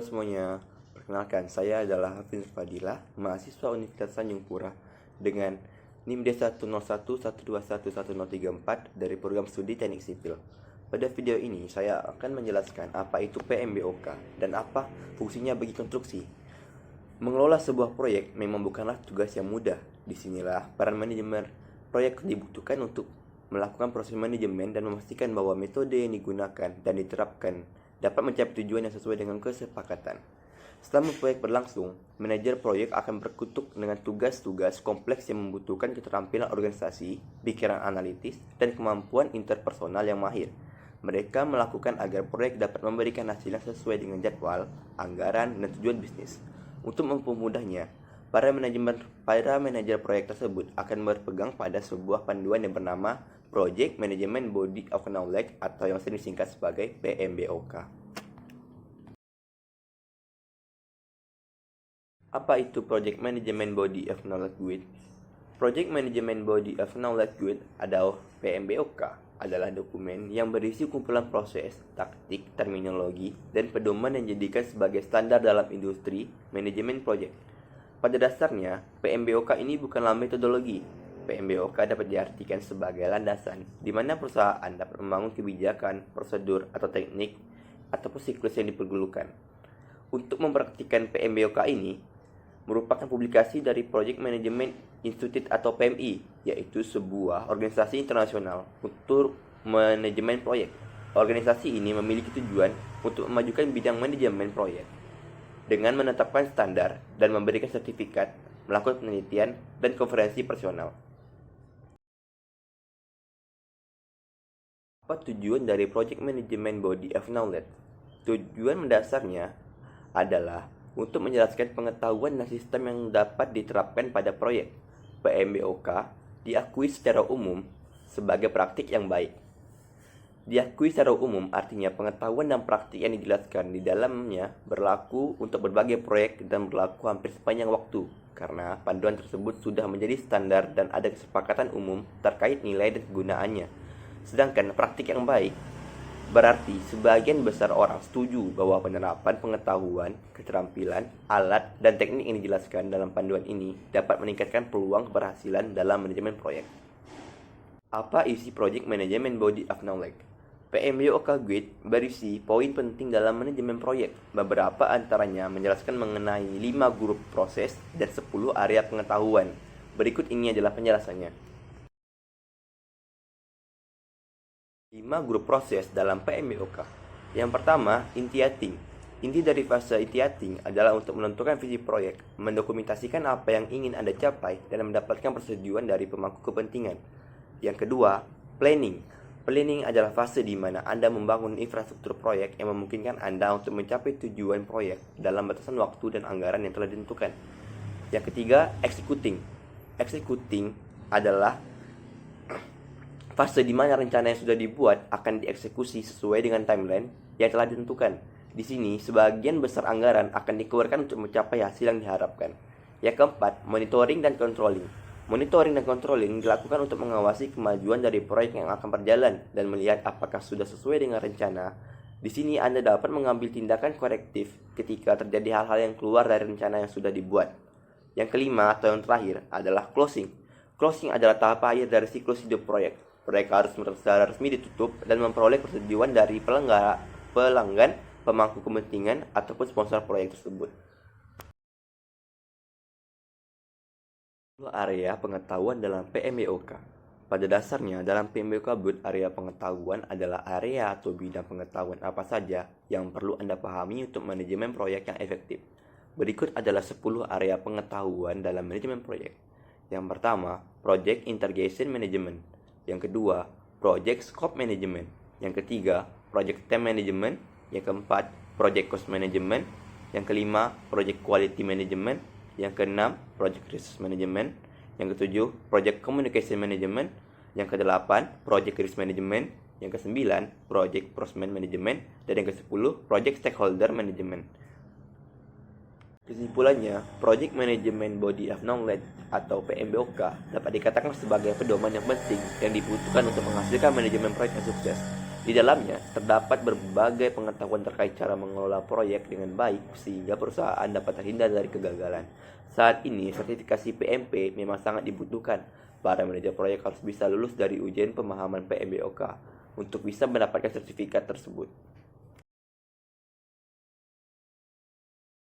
semuanya, perkenalkan saya adalah Hafin Fadilah, mahasiswa Universitas Tanjung Pura dengan NIM D101121134 dari program studi Teknik Sipil. Pada video ini saya akan menjelaskan apa itu PMBOK dan apa fungsinya bagi konstruksi. Mengelola sebuah proyek memang bukanlah tugas yang mudah. Disinilah peran manajemen proyek dibutuhkan untuk melakukan proses manajemen dan memastikan bahwa metode yang digunakan dan diterapkan dapat mencapai tujuan yang sesuai dengan kesepakatan. Selama proyek berlangsung, manajer proyek akan berkutuk dengan tugas-tugas kompleks yang membutuhkan keterampilan organisasi, pikiran analitis, dan kemampuan interpersonal yang mahir. Mereka melakukan agar proyek dapat memberikan hasil yang sesuai dengan jadwal, anggaran, dan tujuan bisnis. Untuk mempermudahnya, para manajer proyek tersebut akan berpegang pada sebuah panduan yang bernama Project Management Body of Knowledge atau yang sering disingkat sebagai PMBOK. Apa itu Project Management Body of Knowledge Guide? Project Management Body of Knowledge Guide atau PMBOK adalah dokumen yang berisi kumpulan proses, taktik, terminologi, dan pedoman yang dijadikan sebagai standar dalam industri manajemen proyek. Pada dasarnya, PMBOK ini bukanlah metodologi. PMBOK dapat diartikan sebagai landasan di mana perusahaan dapat membangun kebijakan, prosedur, atau teknik ataupun siklus yang diperlukan. Untuk mempraktikkan PMBOK ini merupakan publikasi dari Project Management Institute atau PMI, yaitu sebuah organisasi internasional untuk manajemen proyek. Organisasi ini memiliki tujuan untuk memajukan bidang manajemen proyek dengan menetapkan standar dan memberikan sertifikat, melakukan penelitian, dan konferensi personal. Apa tujuan dari Project Management Body of Knowledge? Tujuan mendasarnya adalah untuk menjelaskan pengetahuan dan sistem yang dapat diterapkan pada proyek. PMBOK diakui secara umum sebagai praktik yang baik. Diakui secara umum artinya pengetahuan dan praktik yang dijelaskan di dalamnya berlaku untuk berbagai proyek dan berlaku hampir sepanjang waktu, karena panduan tersebut sudah menjadi standar dan ada kesepakatan umum terkait nilai dan kegunaannya. Sedangkan praktik yang baik berarti sebagian besar orang setuju bahwa penerapan pengetahuan, keterampilan, alat, dan teknik yang dijelaskan dalam panduan ini dapat meningkatkan peluang keberhasilan dalam manajemen proyek. Apa isi Project Management Body of Knowledge? PMBOK Guide berisi poin penting dalam manajemen proyek. Beberapa antaranya menjelaskan mengenai 5 grup proses dan 10 area pengetahuan. Berikut ini adalah penjelasannya. 5 grup proses dalam PMBOK. Yang pertama, initiating. Inti dari fase initiating adalah untuk menentukan visi proyek, mendokumentasikan apa yang ingin Anda capai, dan mendapatkan persetujuan dari pemangku kepentingan. Yang kedua, planning. Planning adalah fase di mana Anda membangun infrastruktur proyek yang memungkinkan Anda untuk mencapai tujuan proyek dalam batasan waktu dan anggaran yang telah ditentukan. Yang ketiga, executing. Executing adalah fase di mana rencana yang sudah dibuat akan dieksekusi sesuai dengan timeline yang telah ditentukan. Di sini, sebagian besar anggaran akan dikeluarkan untuk mencapai hasil yang diharapkan. Yang keempat, monitoring dan controlling. Monitoring dan controlling dilakukan untuk mengawasi kemajuan dari proyek yang akan berjalan dan melihat apakah sudah sesuai dengan rencana. Di sini Anda dapat mengambil tindakan korektif ketika terjadi hal-hal yang keluar dari rencana yang sudah dibuat. Yang kelima atau yang terakhir adalah closing. Closing adalah tahap akhir dari siklus hidup proyek. Proyek harus secara resmi ditutup dan memperoleh persetujuan dari pelanggan, pemangku kepentingan, ataupun sponsor proyek tersebut. Area pengetahuan dalam PMBOK. Pada dasarnya, dalam PMBOK Guide, area pengetahuan adalah area atau bidang pengetahuan apa saja yang perlu Anda pahami untuk manajemen proyek yang efektif. Berikut adalah 10 area pengetahuan dalam manajemen proyek. Yang pertama, Project Integration Management. Yang kedua, Project Scope Management. Yang ketiga, Project Time Management. Yang keempat, Project Cost Management. Yang kelima, Project Quality Management. Yang keenam, Project Resource Management. Yang ketujuh, Project Communication Management. Yang kedelapan, Project Risk Management. Yang kesembilan, Project Process Management. Dan yang kesepuluh, Project Stakeholder Management. Kesimpulannya, Project Management Body of Knowledge atau PMBOK dapat dikatakan sebagai pedoman yang penting yang dibutuhkan untuk menghasilkan manajemen proyek yang sukses. Di dalamnya terdapat berbagai pengetahuan terkait cara mengelola proyek dengan baik sehingga perusahaan dapat terhindar dari kegagalan. Saat ini, sertifikasi PMP memang sangat dibutuhkan. Para manajer proyek harus bisa lulus dari ujian pemahaman PMBOK untuk bisa mendapatkan sertifikat tersebut.